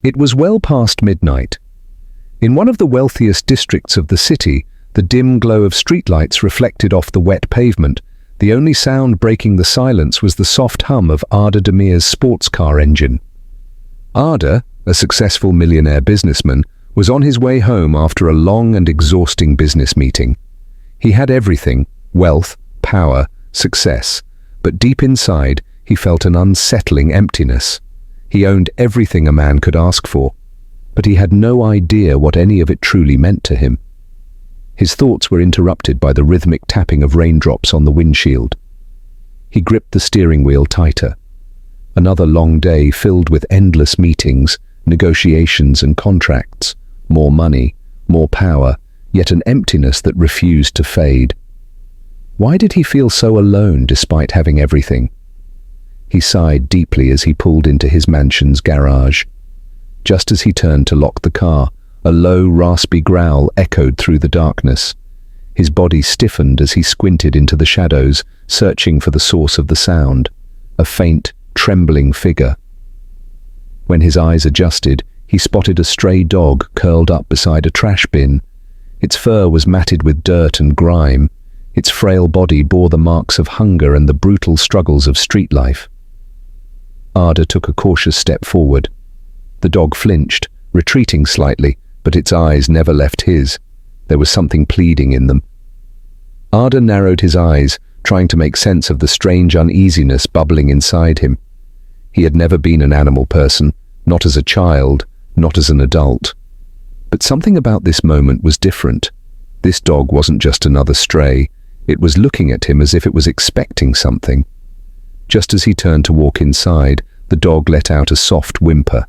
It was well past midnight. In one of the wealthiest districts of the city, the dim glow of streetlights reflected off the wet pavement. The only sound breaking the silence was the soft hum of Arda Demir's sports car engine. Arda, a successful millionaire businessman, was on his way home after a long and exhausting business meeting. He had everything: wealth, power, success, but deep inside, he felt an unsettling emptiness. He owned everything a man could ask for, but he had no idea what any of it truly meant to him. His thoughts were interrupted by the rhythmic tapping of raindrops on the windshield. He gripped the steering wheel tighter. Another long day filled with endless meetings, negotiations and contracts. More money, more power, yet an emptiness that refused to fade. Why did he feel so alone despite having everything? He sighed deeply as he pulled into his mansion's garage. Just as he turned to lock the car, a low, raspy growl echoed through the darkness. His body stiffened as he squinted into the shadows, searching for the source of the sound, a faint, trembling figure. When his eyes adjusted, he spotted a stray dog curled up beside a trash bin. Its fur was matted with dirt and grime. Its frail body bore the marks of hunger and the brutal struggles of street life. Arda took a cautious step forward. The dog flinched, retreating slightly, but its eyes never left his. There was something pleading in them. Arda narrowed his eyes, trying to make sense of the strange uneasiness bubbling inside him. He had never been an animal person, not as a child, not as an adult. But something about this moment was different. This dog wasn't just another stray. It was looking at him as if it was expecting something. Just as he turned to walk inside, the dog let out a soft whimper.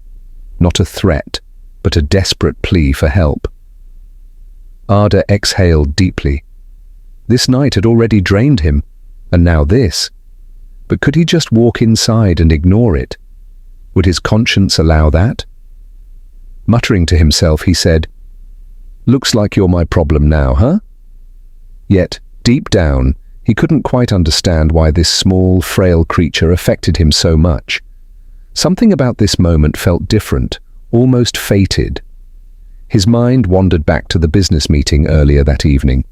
Not a threat, but a desperate plea for help. Arda exhaled deeply. This night had already drained him, and now this. But could he just walk inside and ignore it? Would his conscience allow that? Muttering to himself, he said, "Looks like you're my problem now, huh?" Yet, deep down, he couldn't quite understand why this small, frail creature affected him so much. Something about this moment felt different, almost fated. His mind wandered back to the business meeting earlier that evening.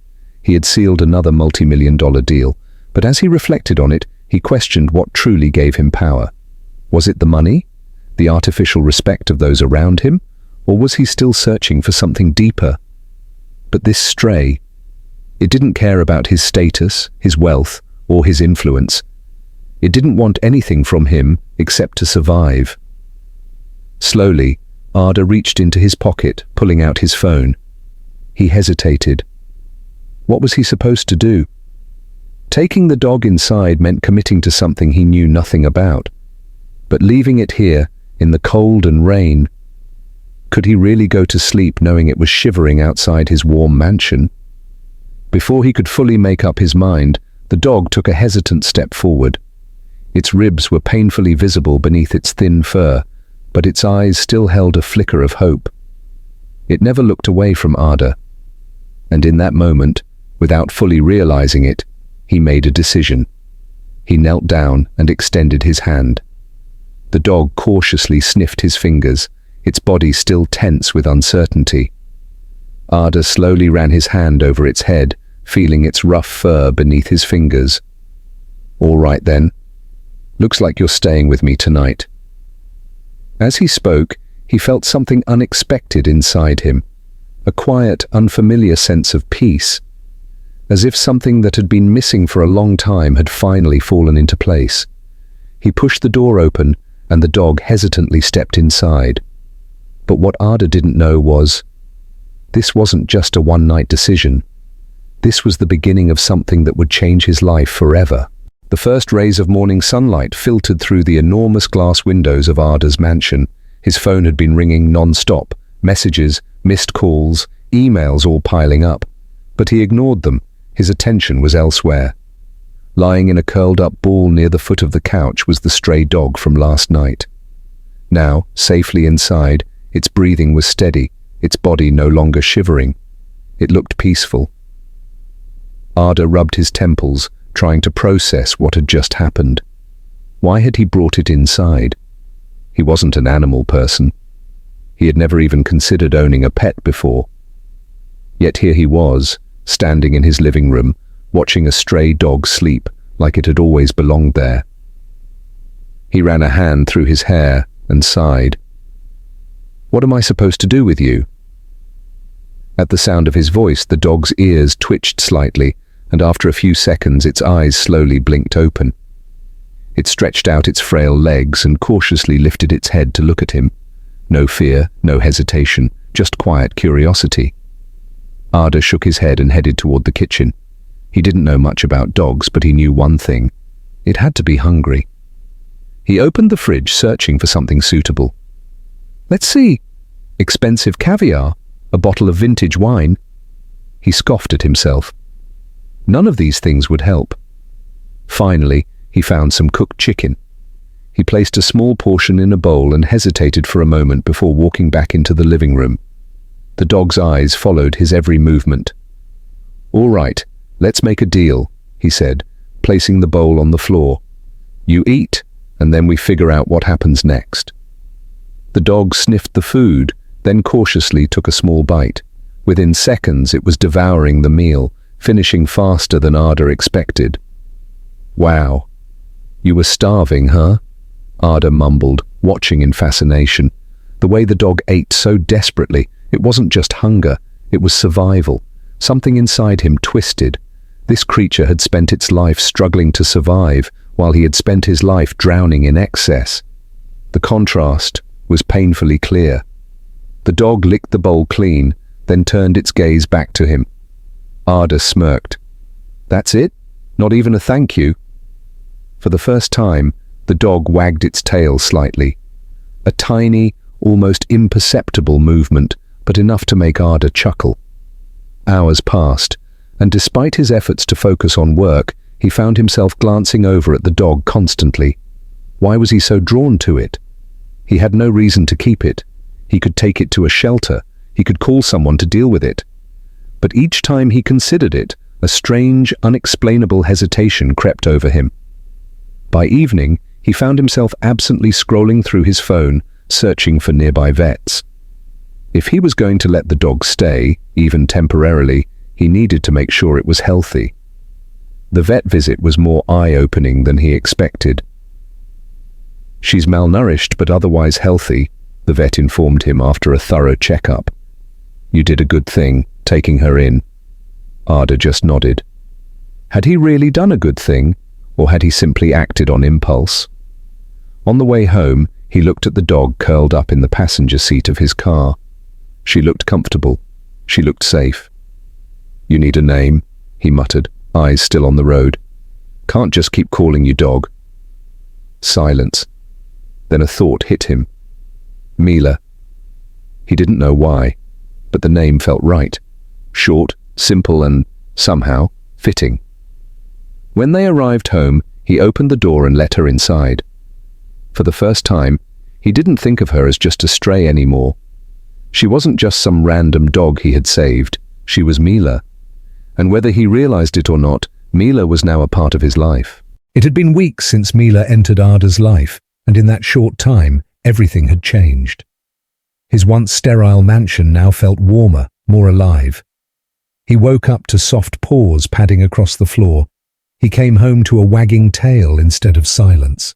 He had sealed another multi-million-dollar deal, but as he reflected on it, he questioned what truly gave him power. Was it the money? The artificial respect of those around him? Or was he still searching for something deeper? But this stray, it didn't care about his status, his wealth, or his influence. It didn't want anything from him except to survive. Slowly, Arda reached into his pocket, pulling out his phone. He hesitated. What was he supposed to do? Taking the dog inside meant committing to something he knew nothing about. But leaving it here, in the cold and rain, could he really go to sleep knowing it was shivering outside his warm mansion? Before he could fully make up his mind, the dog took a hesitant step forward. Its ribs were painfully visible beneath its thin fur, but its eyes still held a flicker of hope. It never looked away from Arda. And in that moment, without fully realizing it, he made a decision. He knelt down and extended his hand. The dog cautiously sniffed his fingers, its body still tense with uncertainty. Arda slowly ran his hand over its head, feeling its rough fur beneath his fingers. "All right then. Looks like you're staying with me tonight." As he spoke, he felt something unexpected inside him, a quiet, unfamiliar sense of peace, as if something that had been missing for a long time had finally fallen into place. He pushed the door open, and the dog hesitantly stepped inside. But what Arda didn't know was, this wasn't just a one-night decision. This was the beginning of something that would change his life forever. The first rays of morning sunlight filtered through the enormous glass windows of Arda's mansion. His phone had been ringing non-stop, messages, missed calls, emails all piling up. But he ignored them. His attention was elsewhere. Lying in a curled-up ball near the foot of the couch was the stray dog from last night. Now, safely inside, its breathing was steady, its body no longer shivering. It looked peaceful. Arda rubbed his temples, trying to process what had just happened. Why had he brought it inside? He wasn't an animal person. He had never even considered owning a pet before. Yet here he was, standing in his living room, watching a stray dog sleep like it had always belonged there. He ran a hand through his hair and sighed. "What am I supposed to do with you?" At the sound of his voice, the dog's ears twitched slightly, and after a few seconds its eyes slowly blinked open. It stretched out its frail legs and cautiously lifted its head to look at him. No fear, no hesitation, just quiet curiosity. Arda shook his head and headed toward the kitchen. He didn't know much about dogs, but he knew one thing. It had to be hungry. He opened the fridge, searching for something suitable. "Let's see. Expensive caviar, a bottle of vintage wine." He scoffed at himself. None of these things would help. Finally, he found some cooked chicken. He placed a small portion in a bowl and hesitated for a moment before walking back into the living room. The dog's eyes followed his every movement. "All right, let's make a deal," he said, placing the bowl on the floor. "You eat, and then we figure out what happens next." The dog sniffed the food, then cautiously took a small bite. Within seconds, it was devouring the meal, finishing faster than Arda expected. "Wow. You were starving, huh?" Arda mumbled, watching in fascination. The way the dog ate so desperately, it wasn't just hunger, it was survival. Something inside him twisted. This creature had spent its life struggling to survive, while he had spent his life drowning in excess. The contrast was painfully clear. The dog licked the bowl clean, then turned its gaze back to him. Arda smirked. "That's it? Not even a thank you?" For the first time, the dog wagged its tail slightly. A tiny, almost imperceptible movement, but enough to make Arda chuckle. Hours passed, and despite his efforts to focus on work, he found himself glancing over at the dog constantly. Why was he so drawn to it? He had no reason to keep it. He could take it to a shelter. He could call someone to deal with it. But each time he considered it, a strange, unexplainable hesitation crept over him. By evening, he found himself absently scrolling through his phone, searching for nearby vets. If he was going to let the dog stay, even temporarily, he needed to make sure it was healthy. The vet visit was more eye-opening than he expected. "She's malnourished but otherwise healthy," the vet informed him after a thorough checkup. "You did a good thing, taking her in." Arda just nodded. Had he really done a good thing, or had he simply acted on impulse? On the way home, he looked at the dog curled up in the passenger seat of his car. She looked comfortable. She looked safe. "You need a name," he muttered, eyes still on the road. "Can't just keep calling you dog." Silence. Then a thought hit him. Mila. He didn't know why, but the name felt right. Short, simple, and, somehow, fitting. When they arrived home, he opened the door and let her inside. For the first time, he didn't think of her as just a stray anymore. She wasn't just some random dog he had saved. She was Mila. And whether he realized it or not, Mila was now a part of his life. It had been weeks since Mila entered Arda's life, and in that short time, everything had changed. His once sterile mansion now felt warmer, more alive. He woke up to soft paws padding across the floor. He came home to a wagging tail instead of silence.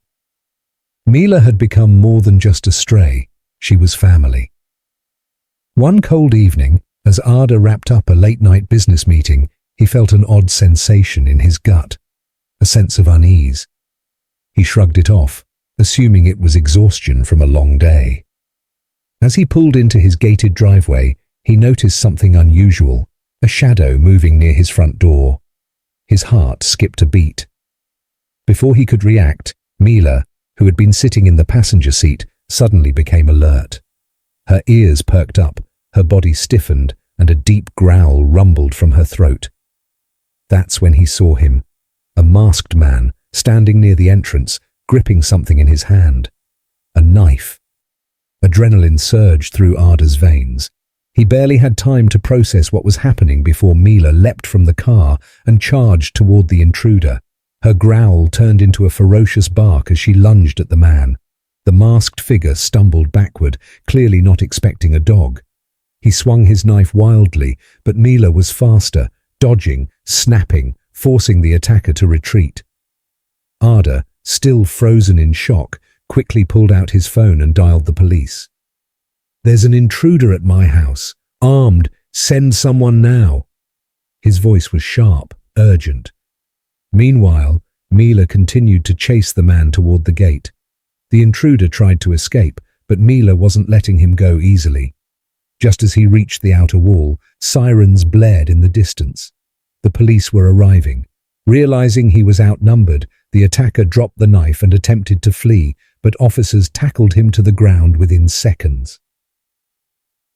Mila had become more than just a stray. She was family. One cold evening, as Arda wrapped up a late-night business meeting, he felt an odd sensation in his gut, a sense of unease. He shrugged it off, assuming it was exhaustion from a long day. As he pulled into his gated driveway, he noticed something unusual, a shadow moving near his front door. His heart skipped a beat. Before he could react, Mila, who had been sitting in the passenger seat, suddenly became alert. Her ears perked up, her body stiffened, and a deep growl rumbled from her throat. That's when he saw him, a masked man standing near the entrance, gripping something in his hand. A knife. Adrenaline surged through Arda's veins. He barely had time to process what was happening before Mila leapt from the car and charged toward the intruder. Her growl turned into a ferocious bark as she lunged at the man. The masked figure stumbled backward, clearly not expecting a dog. He swung his knife wildly, but Mila was faster, dodging, snapping, forcing the attacker to retreat. Arda, still frozen in shock, quickly pulled out his phone and dialed the police. "There's an intruder at my house. Armed. Send someone now." His voice was sharp, urgent. Meanwhile, Mila continued to chase the man toward the gate. The intruder tried to escape, but Mila wasn't letting him go easily. Just as he reached the outer wall, sirens blared in the distance. The police were arriving. Realizing he was outnumbered, the attacker dropped the knife and attempted to flee, but officers tackled him to the ground within seconds.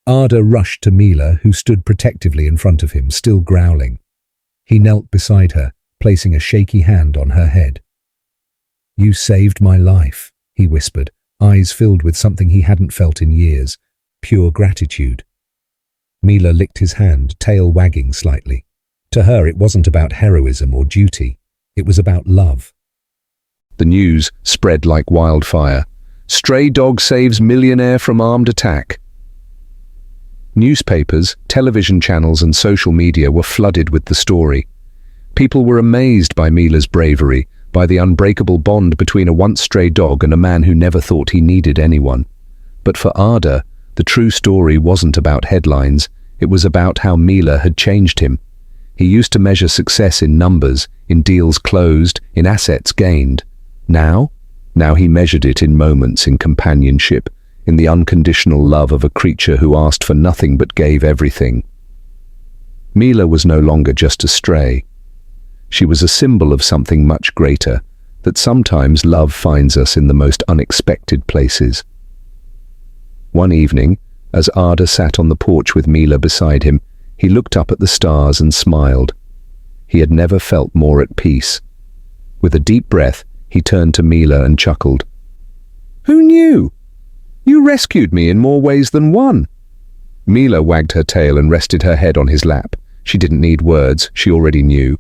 Arda rushed to Mila, who stood protectively in front of him, still growling. He knelt beside her, placing a shaky hand on her head. "You saved my life," he whispered, eyes filled with something he hadn't felt in years, pure gratitude. Mila licked his hand, tail wagging slightly. To her, it wasn't about heroism or duty. It was about love. The news spread like wildfire. Stray dog saves millionaire from armed attack. Newspapers, television channels and social media were flooded with the story. People were amazed by Mila's bravery, by the unbreakable bond between a once stray dog and a man who never thought he needed anyone. But for Arda, the true story wasn't about headlines. It was about how Mila had changed him. He used to measure success in numbers, in deals closed, in assets gained. Now he measured it in moments, in companionship, in the unconditional love of a creature who asked for nothing but gave everything. Mila was no longer just a stray. She was a symbol of something much greater, that sometimes love finds us in the most unexpected places. One evening, as Arda sat on the porch with Mila beside him, he looked up at the stars and smiled. He had never felt more at peace. With a deep breath, he turned to Mila and chuckled. "Who knew? You rescued me in more ways than one." Mila wagged her tail and rested her head on his lap. She didn't need words, she already knew.